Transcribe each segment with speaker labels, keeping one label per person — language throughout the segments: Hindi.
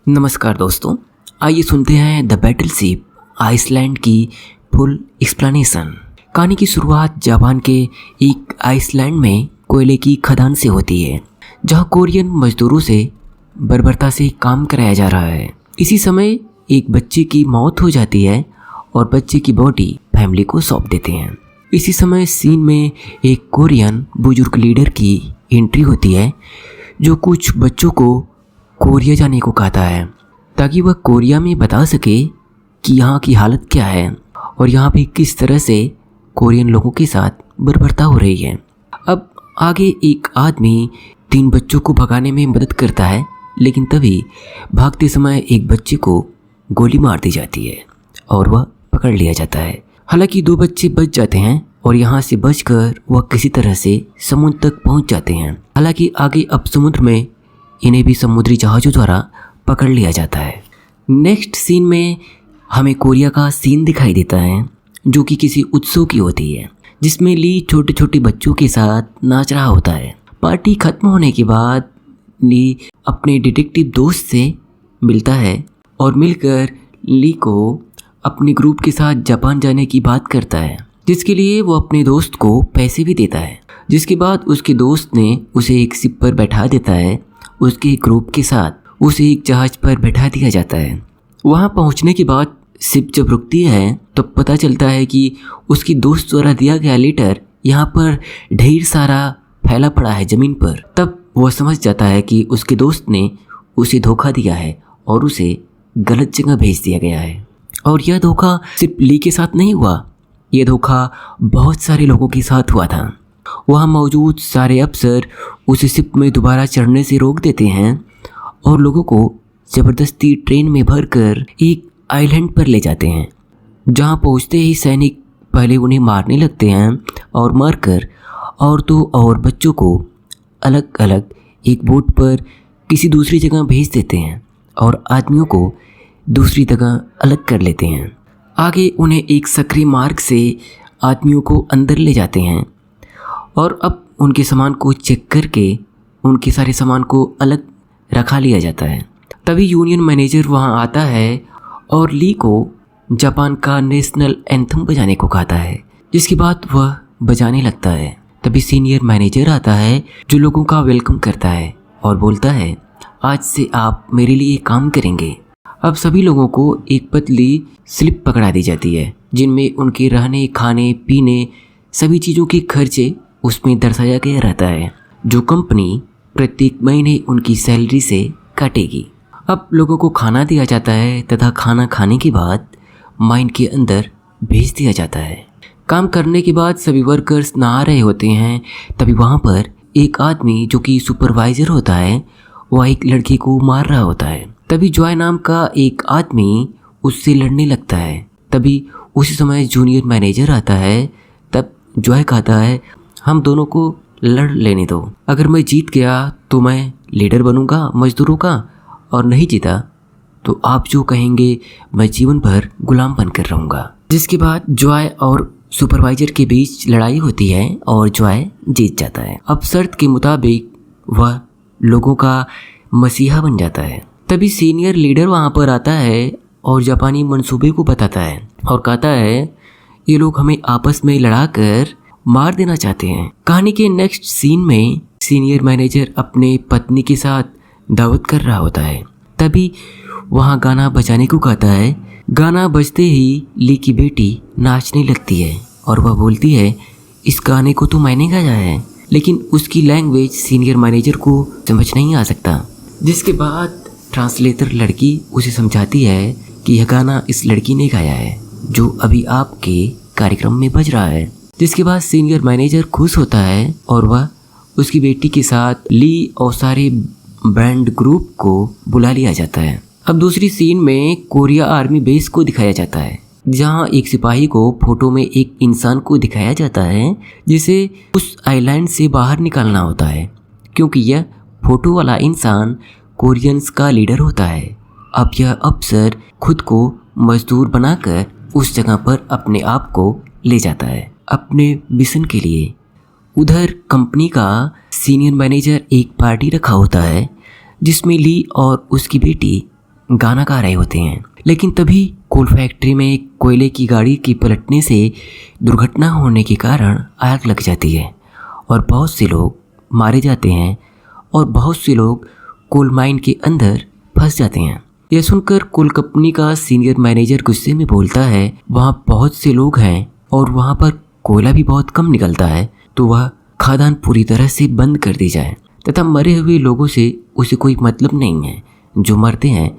Speaker 1: नमस्कार दोस्तों, आइए सुनते हैं द बैटलशिप आइसलैंड की फुल एक्सप्लेनेशन। कहानी की शुरुआत जापान के एक आइसलैंड में कोयले की खदान से होती है, जहां कोरियन मजदूरों से बर्बरता से काम कराया जा रहा है। इसी समय एक बच्चे की मौत हो जाती है और बच्चे की बॉडी फैमिली को सौंप देते हैं। इसी समय सीन में एक कोरियन बुजुर्ग लीडर की एंट्री होती है, जो कुछ बच्चों को कोरिया जाने को कहता है ताकि वह कोरिया में बता सके कि यहाँ की हालत क्या है और यहाँ पे किस तरह से कोरियन लोगों के साथ बर्बरता हो रही है। अब आगे एक आदमी 3 बच्चों को भगाने में मदद करता है, लेकिन तभी भागते समय एक बच्चे को गोली मार दी जाती है और वह पकड़ लिया जाता है। हालांकि 2 बच्चे बच जाते हैं और यहाँ से बचकर वह किसी तरह से समुद्र तक पहुँच जाते हैं। हालांकि आगे अब समुद्र में इन्हें भी समुद्री जहाज़ों द्वारा पकड़ लिया जाता है। नेक्स्ट सीन में हमें कोरिया का सीन दिखाई देता है, जो कि किसी उत्सव की होती है, जिसमें ली छोटे छोटे बच्चों के साथ नाच रहा होता है। पार्टी खत्म होने के बाद ली अपने डिटेक्टिव दोस्त से मिलता है और मिलकर ली को अपने ग्रुप के साथ जापान जाने की बात करता है, जिसके लिए वो अपने दोस्त को पैसे भी देता है। जिसके बाद उसके दोस्त ने उसे एक शिप पर बैठा देता है। उसके ग्रुप के साथ उसे एक जहाज पर बैठा दिया जाता है। वहां पहुंचने के बाद शिप जब रुकती है तो पता चलता है कि उसकी दोस्त द्वारा दिया गया लेटर यहाँ पर ढेर सारा फैला पड़ा है ज़मीन पर। तब वह समझ जाता है कि उसके दोस्त ने उसे धोखा दिया है और उसे गलत जगह भेज दिया गया है। और यह धोखा सिर्फ ली के साथ नहीं हुआ, यह धोखा बहुत सारे लोगों के साथ हुआ था। वहाँ मौजूद सारे अफसर उसे शिप में दोबारा चढ़ने से रोक देते हैं और लोगों को ज़बरदस्ती ट्रेन में भरकर एक आइलैंड पर ले जाते हैं, जहाँ पहुँचते ही सैनिक पहले उन्हें मारने लगते हैं और मारकर औरतों और बच्चों को अलग अलग एक बोट पर किसी दूसरी जगह भेज देते हैं और आदमियों को दूसरी जगह अलग कर लेते हैं। आगे उन्हें एक सक्रिय मार्ग से आदमियों को अंदर ले जाते हैं और अब उनके सामान को चेक करके उनके सारे सामान को अलग रखा लिया जाता है। तभी यूनियन मैनेजर वहां आता है और ली को जापान का नेशनल एंथम बजाने को कहता है, जिसके बाद वह बजाने लगता है। तभी सीनियर मैनेजर आता है, जो लोगों का वेलकम करता है और बोलता है, आज से आप मेरे लिए काम करेंगे। अब सभी लोगों को एक पतली स्लिप पकड़ा दी जाती है, जिनमें उनके रहने खाने पीने सभी चीज़ों के खर्चे उसमें दर्शाया गया रहता है, जो कंपनी प्रत्येक महीने उनकी सैलरी से काटेगी। अब लोगों को खाना दिया जाता है तथा खाना खाने के बाद माइन के अंदर भेज दिया जाता है। काम करने के बाद सभी वर्कर्स नहा रहे होते हैं। तभी वहाँ पर एक आदमी जो कि सुपरवाइज़र होता है, वह एक लड़की को मार रहा होता है। तभी जॉय नाम का एक आदमी उससे लड़ने लगता है। तभी उसी समय जूनियर मैनेजर आता है। तब जॉय कहता है, हम दोनों को लड़ लेने दो, अगर मैं जीत गया तो मैं लीडर बनूंगा मजदूरों का, और नहीं जीता तो आप जो कहेंगे मैं जीवन भर गुलाम बनकर रहूंगा। जिसके बाद जॉय और सुपरवाइजर के बीच लड़ाई होती है और जॉय जीत जाता है। अब शर्त के मुताबिक वह लोगों का मसीहा बन जाता है। तभी सीनियर लीडर वहाँ पर आता है और जापानी मंसूबे को बताता है और कहता है, ये लोग हमें आपस में लड़ाकर मार देना चाहते हैं। कहानी के नेक्स्ट सीन में सीनियर मैनेजर अपने पत्नी के साथ दावत कर रहा होता है। तभी वहाँ गाना बजाने को कहता है। गाना बजते ही ली की बेटी नाचने लगती है और वह बोलती है, इस गाने को तो मैंने गाया है, लेकिन उसकी लैंग्वेज सीनियर मैनेजर को समझ नहीं आ सकता। जिसके बाद ट्रांसलेटर लड़की उसे समझाती है कि यह गाना इस लड़की ने गाया है, जो अभी आपके कार्यक्रम में बज रहा है। जिसके बाद सीनियर मैनेजर खुश होता है और वह उसकी बेटी के साथ ली और सारे बैंड ग्रुप को बुला लिया जाता है। अब दूसरी सीन में कोरिया आर्मी बेस को दिखाया जाता है, जहां एक सिपाही को फोटो में एक इंसान को दिखाया जाता है, जिसे उस आइलैंड से बाहर निकालना होता है, क्योंकि यह फोटो वाला इंसान कोरियंस का लीडर होता है। अब यह अफसर खुद को मजदूर बनाकर उस जगह पर अपने आप को ले जाता है अपने मिशन के लिए। उधर कंपनी का सीनियर मैनेजर एक पार्टी रखा होता है, जिसमें ली और उसकी बेटी गाना गा रहे होते हैं। लेकिन तभी कोल फैक्ट्री में एक कोयले की गाड़ी की पलटने से दुर्घटना होने के कारण आग लग जाती है और बहुत से लोग मारे जाते हैं और बहुत से लोग कोल माइन के अंदर फंस जाते हैं। यह सुनकर कोल कंपनी का सीनियर मैनेजर गुस्से में बोलता है, वहाँ बहुत से लोग हैं और वहाँ पर कोयला भी बहुत कम निकलता है, तो वह खदान पूरी तरह से बंद कर दी जाए तथा मरे हुए लोगों से उसे कोई मतलब नहीं है। जो मरते हैं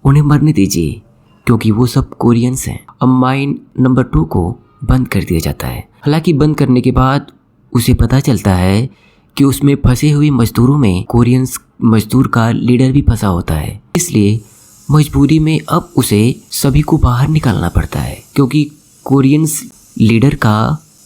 Speaker 1: उन्हें मरने दीजिए क्योंकि वो सब कोरियंस हैं। अब माइन नंबर 2 को बंद कर दिया जाता है। हालांकि बंद करने के बाद उसे पता चलता है कि उसमें फंसे हुए मजदूरों में कोरियंस मजदूर का लीडर भी फंसा होता है। इसलिए मजबूरी में अब उसे सभी को बाहर निकालना पड़ता है क्योंकि कोरियंस लीडर का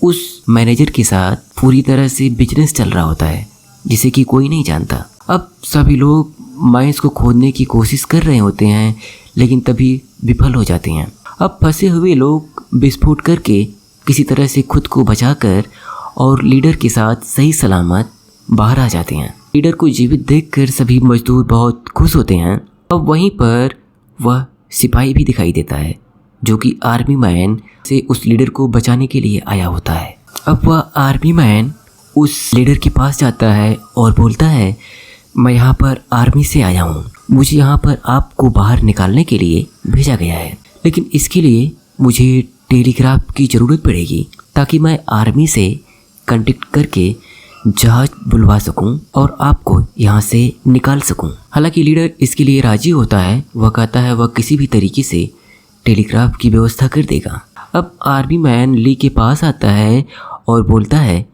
Speaker 1: उस मैनेजर के साथ पूरी तरह से बिजनेस चल रहा होता है जिसे कि कोई नहीं जानता। अब सभी लोग माइंस को खोदने की कोशिश कर रहे होते हैं लेकिन तभी विफल हो जाते हैं। अब फंसे हुए लोग विस्फोट करके किसी तरह से खुद को बचाकर और लीडर के साथ सही सलामत बाहर आ जाते हैं। लीडर को जीवित देखकर सभी मजदूर बहुत खुश होते हैं। अब वहीं पर वह सिपाही भी दिखाई देता है जो कि आर्मी मैन से उस लीडर को बचाने के लिए आया होता है। अब वह आर्मी मैन उस लीडर के पास जाता है और बोलता है, मैं यहाँ पर आर्मी से आया हूँ, मुझे यहाँ पर आपको बाहर निकालने के लिए भेजा गया है, लेकिन इसके लिए मुझे टेलीग्राफ की ज़रूरत पड़ेगी ताकि मैं आर्मी से कांटेक्ट करके जहाज बुलवा सकूं और आपको यहाँ से निकाल सकूं। हालांकि लीडर इसके लिए राजी होता है। वह कहता है वह किसी भी तरीके से टेलीग्राफ की व्यवस्था कर देगा। अब आर्मी मैन ली के पास आता है और बोलता है,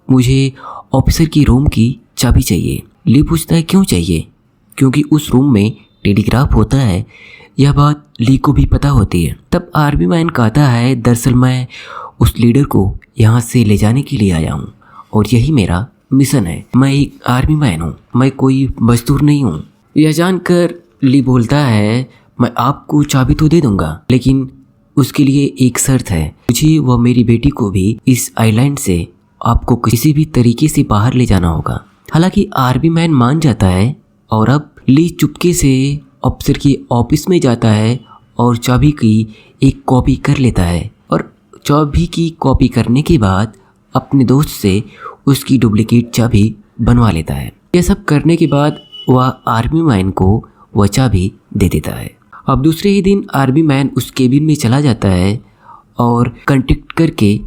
Speaker 1: मुझे ऑफिसर की रूम की चाबी चाहिए। ली पूछता है क्यों चाहिए, क्योंकि उस रूम में टेलीग्राफ होता है। यह बात ली को भी पता होती है। तब आर्मी मैन कहता है, दरअसल मैं उस लीडर को यहाँ से ले जाने के लिए आया हूँ और यही मेरा मिशन है। मैं एक आर्मी मैन हूँ, मैं कोई मजदूर नहीं हूँ। यह जानकर ली बोलता है, मैं आपको चाबी तो दे दूंगा लेकिन उसके लिए एक शर्त है, मुझे व मेरी बेटी को भी इस आइलैंड से आपको किसी भी तरीके से बाहर ले जाना होगा। हालांकि आर्मी मैन मान जाता है और अब ली चुपके से अफसर के ऑफिस में जाता है और चाबी की एक कॉपी कर लेता है और चाबी की कॉपी करने के बाद अपने दोस्त से उसकी डुप्लीकेट चाबी बनवा लेता है। यह सब करने के बाद वह आर्मी मैन को वह चाबी दे देता है। अब दूसरे ही दिन आर्मी मैन उस केबिन में चला जाता है और कांटेक्ट करके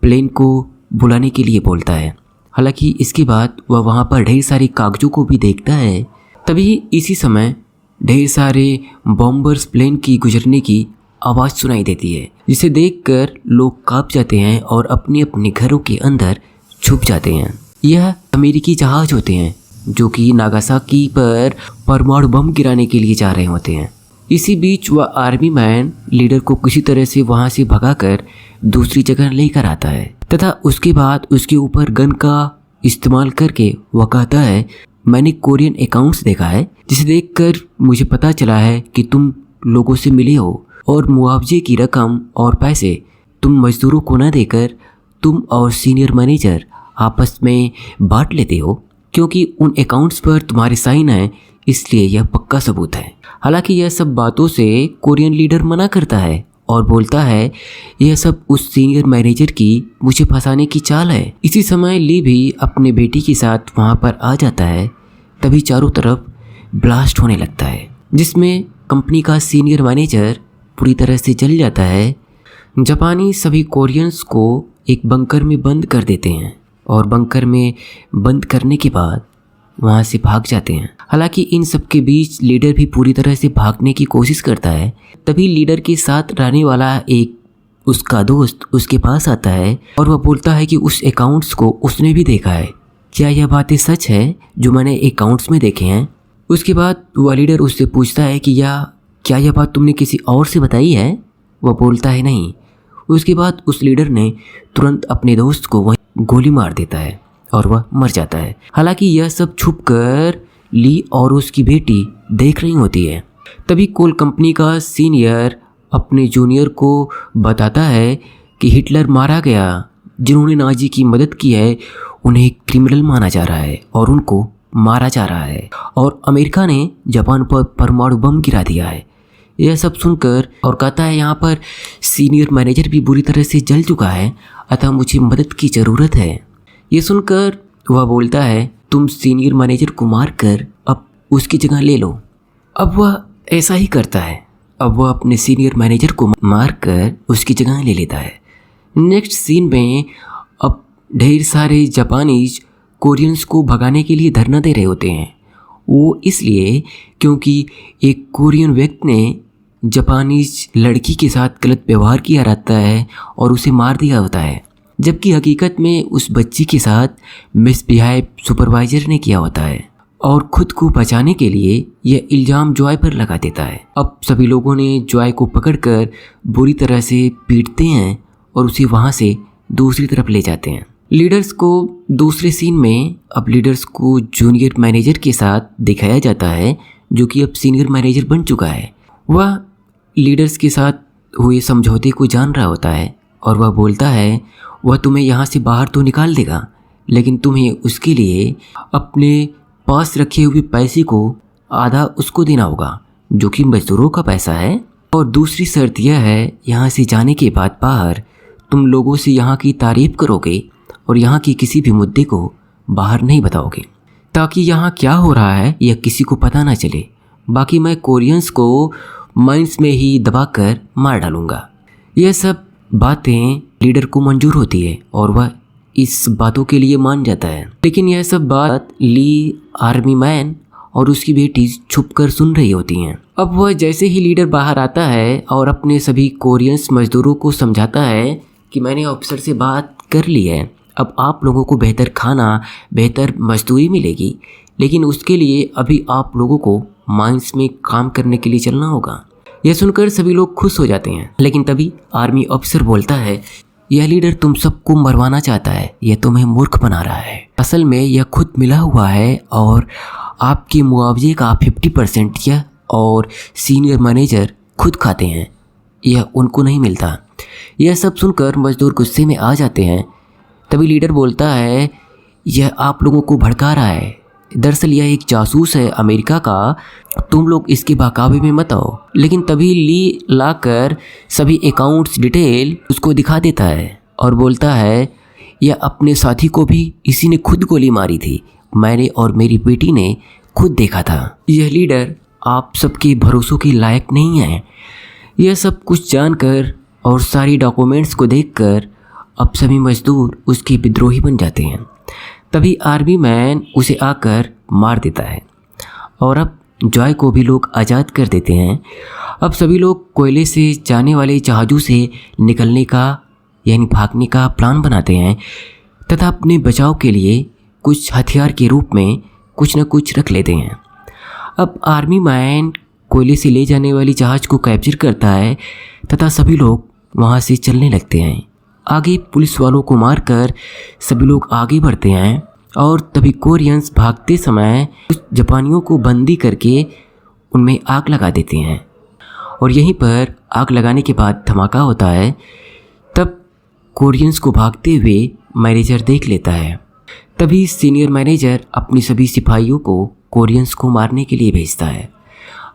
Speaker 1: प्लेन को बुलाने के लिए बोलता है। हालांकि इसके बाद वह वहाँ पर ढेर सारे कागजों को भी देखता है। तभी इसी समय ढेर सारे बॉम्बर्स प्लेन की गुजरने की आवाज़ सुनाई देती है, जिसे देखकर लोग कांप जाते हैं और अपने अपने घरों के अंदर छुप जाते हैं। यह अमेरिकी जहाज होते हैं जो कि नागासाकी पर परमाणु बम गिराने के लिए जा रहे होते हैं। इसी बीच वह आर्मी मैन लीडर को किसी तरह से वहाँ से भगाकर दूसरी जगह लेकर आता है तथा उसके बाद उसके ऊपर गन का इस्तेमाल करके वह कहता है, मैंने कोरियन अकाउंट्स देखा है जिसे देखकर मुझे पता चला है कि तुम लोगों से मिले हो और मुआवजे की रकम और पैसे तुम मजदूरों को न देकर तुम और सीनियर मैनेजर आपस में बांट लेते हो, क्योंकि उन अकाउंट्स पर तुम्हारे साइन है, इसलिए यह पक्का सबूत है। हालांकि यह सब बातों से कोरियन लीडर मना करता है और बोलता है यह सब उस सीनियर मैनेजर की मुझे फंसाने की चाल है। इसी समय ली भी अपने बेटी के साथ वहाँ पर आ जाता है। तभी चारों तरफ ब्लास्ट होने लगता है जिसमें कंपनी का सीनियर मैनेजर पूरी तरह से जल जाता है। जापानी सभी कोरियंस को एक बंकर में बंद कर देते हैं और बंकर में बंद करने के बाद वहाँ से भाग जाते हैं। हालांकि इन सब के बीच लीडर भी पूरी तरह से भागने की कोशिश करता है। तभी लीडर के साथ रहने वाला एक उसका दोस्त उसके पास आता है और वह बोलता है कि उस अकाउंट्स को उसने भी देखा है, क्या यह बातें सच है जो मैंने अकाउंट्स में देखे हैं। उसके बाद वह लीडर उससे पूछता है कि क्या यह बात तुमने किसी और से बताई है। वह बोलता है नहीं। उसके बाद उस लीडर ने तुरंत अपने दोस्त को वहीं गोली मार देता है और वह मर जाता है। हालांकि यह सब छुपकर ली और उसकी बेटी देख रही होती है। तभी कोल कंपनी का सीनियर अपने जूनियर को बताता है कि हिटलर मारा गया, जिन्होंने नाजी की मदद की है उन्हें क्रिमिनल माना जा रहा है और उनको मारा जा रहा है और अमेरिका ने जापान पर परमाणु बम गिरा दिया है। यह सब सुनकर और कहता है यहाँ पर सीनियर मैनेजर भी बुरी तरह से जल चुका है, अतः मुझे मदद की ज़रूरत है। ये सुनकर वह बोलता है तुम सीनियर मैनेजर को मार कर अब उसकी जगह ले लो। अब वह ऐसा ही करता है। अब वह अपने सीनियर मैनेजर को मार कर उसकी जगह ले लेता है। नेक्स्ट सीन में अब ढेर सारे जापानीज कोरियंस को भगाने के लिए धरना दे रहे होते हैं। वो इसलिए क्योंकि एक कोरियन व्यक्ति ने जापानीज लड़की के साथ गलत व्यवहार किया रहता है और उसे मार दिया होता है, जबकि हकीकत में उस बच्ची के साथ मिसबिहेव सुपरवाइजर ने किया होता है और खुद को बचाने के लिए यह इल्ज़ाम जॉय पर लगा देता है। अब सभी लोगों ने जॉय को पकड़कर बुरी तरह से पीटते हैं और उसे वहाँ से दूसरी तरफ ले जाते हैं। लीडर्स को दूसरे सीन में अब लीडर्स को जूनियर मैनेजर के साथ दिखाया जाता है, जो कि अब सीनियर मैनेजर बन चुका है। वह लीडर्स के साथ हुए समझौते को जान रहा होता है और वह बोलता है वह तुम्हें यहाँ से बाहर तो निकाल देगा, लेकिन तुम्हें उसके लिए अपने पास रखे हुए पैसे को आधा उसको देना होगा, जो कि मजदूरों का पैसा है। और दूसरी शर्त यह है यहाँ से जाने के बाद बाहर तुम लोगों से यहाँ की तारीफ करोगे और यहाँ की किसी भी मुद्दे को बाहर नहीं बताओगे, ताकि यहाँ क्या हो रहा है यह किसी को पता ना चले। बाकी मैं कोरियंस को माइंस में ही दबाकर मार डालूँगा। यह सब बातें लीडर को मंजूर होती है और वह इस बातों के लिए मान जाता है। लेकिन यह सब बात ली आर्मी मैन और उसकी बेटी छुपकर सुन रही होती हैं। अब वह जैसे ही लीडर बाहर आता है और अपने सभी कोरियंस मजदूरों को समझाता है कि मैंने ऑफिसर से बात कर ली है, अब आप लोगों को बेहतर खाना, बेहतर मजदूरी मिलेगी, लेकिन उसके लिए अभी आप लोगों को माइंस में काम करने के लिए चलना होगा। यह सुनकर सभी लोग खुश हो जाते हैं। लेकिन तभी आर्मी ऑफिसर बोलता है यह लीडर तुम सबको मरवाना चाहता है, यह तुम्हें मूर्ख बना रहा है। असल में यह खुद मिला हुआ है और आपके मुआवजे का 50% यह और सीनियर मैनेजर खुद खाते हैं, यह उनको नहीं मिलता। यह सब सुनकर मजदूर गुस्से में आ जाते हैं। तभी लीडर बोलता है यह आप लोगों को भड़का रहा है, दरअसल यह एक जासूस है अमेरिका का, तुम लोग इसके बहकावे में मत आओ। लेकिन तभी ली लाकर सभी अकाउंट्स डिटेल उसको दिखा देता है और बोलता है यह अपने साथी को भी इसी ने खुद गोली मारी थी, मैंने और मेरी बेटी ने खुद देखा था। यह लीडर आप सबके भरोसों के लायक नहीं है। यह सब कुछ जानकर और सारी डॉक्यूमेंट्स को देखकर अब सभी मजदूर उसके विद्रोही बन जाते हैं। तभी आर्मी मैन उसे आकर मार देता है और अब जॉय को भी लोग आज़ाद कर देते हैं। अब सभी लोग कोयले से जाने वाले जहाज़ों से निकलने का यानी भागने का प्लान बनाते हैं तथा अपने बचाव के लिए कुछ हथियार के रूप में कुछ न कुछ रख लेते हैं। अब आर्मी मैन कोयले से ले जाने वाली जहाज़ को कैप्चर करता है तथा सभी लोग वहाँ से चलने लगते हैं। आगे पुलिस वालों को मारकर सभी लोग आगे बढ़ते हैं और तभी कोरियंस भागते समय कुछ जापानियों को बंदी करके उनमें आग लगा देते हैं और यहीं पर आग लगाने के बाद धमाका होता है। तब कोरियंस को भागते हुए मैनेजर देख लेता है। तभी सीनियर मैनेजर अपनी सभी सिपाहियों को कोरियंस को मारने के लिए भेजता है।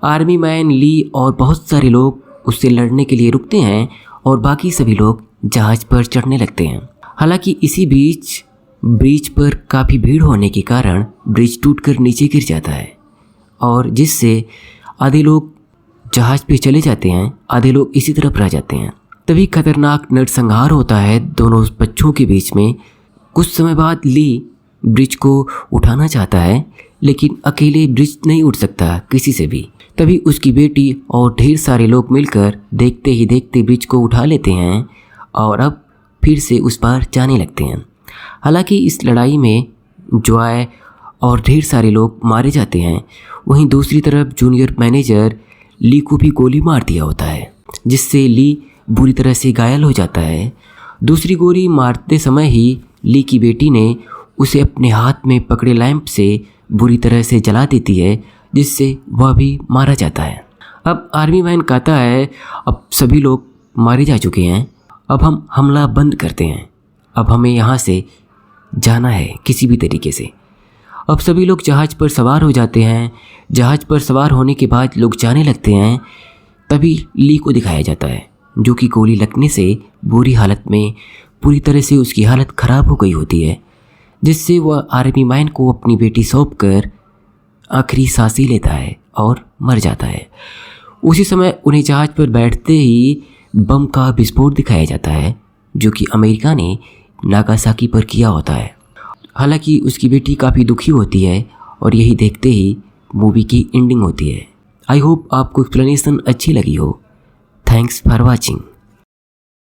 Speaker 1: आर्मी मैन ली और बहुत सारे लोग उससे लड़ने के लिए रुकते हैं और बाकी सभी लोग जहाज पर चढ़ने लगते हैं। हालांकि इसी बीच ब्रिज पर काफ़ी भीड़ होने के कारण ब्रिज टूटकर नीचे गिर जाता है और जिससे आधे लोग जहाज पे चले जाते हैं, आधे लोग इसी तरफ रह जाते हैं। तभी खतरनाक नरसंहार होता है दोनों बच्चों के बीच में। कुछ समय बाद ली ब्रिज को उठाना चाहता है लेकिन अकेले ब्रिज नहीं उठ सकता किसी से भी। तभी उसकी बेटी और ढेर सारे लोग मिलकर देखते ही देखते ब्रिज को उठा लेते हैं और अब फिर से उस पार जाने लगते हैं। हालांकि इस लड़ाई में जॉय और ढेर सारे लोग मारे जाते हैं। वहीं दूसरी तरफ जूनियर मैनेजर ली को भी गोली मार दिया होता है, जिससे ली बुरी तरह से घायल हो जाता है। दूसरी गोली मारते समय ही ली की बेटी ने उसे अपने हाथ में पकड़े लैंप से बुरी तरह से जला देती है, जिससे वह भी मारा जाता है। अब आर्मी मैन कहता है अब सभी लोग मारे जा चुके हैं, अब हम हमला बंद करते हैं, अब हमें यहाँ से जाना है किसी भी तरीके से। अब सभी लोग जहाज़ पर सवार हो जाते हैं। जहाज़ पर सवार होने के बाद लोग जाने लगते हैं। तभी ली को दिखाया जाता है, जो कि गोली लगने से बुरी हालत में, पूरी तरह से उसकी हालत ख़राब हो गई होती है, जिससे वह आर्मी मैन को अपनी बेटी सौंप कर आखिरी सांसें लेता है और मर जाता है। उसी समय उन्हें जहाज़ पर बैठते ही बम का विस्फोट दिखाया जाता है, जो कि अमेरिका ने नागासाकी पर किया होता है। हालांकि उसकी बेटी काफ़ी दुखी होती है और यही देखते ही मूवी की एंडिंग होती है। आई होप आपको एक्सप्लेनेशन अच्छी लगी हो। Thanks for watching.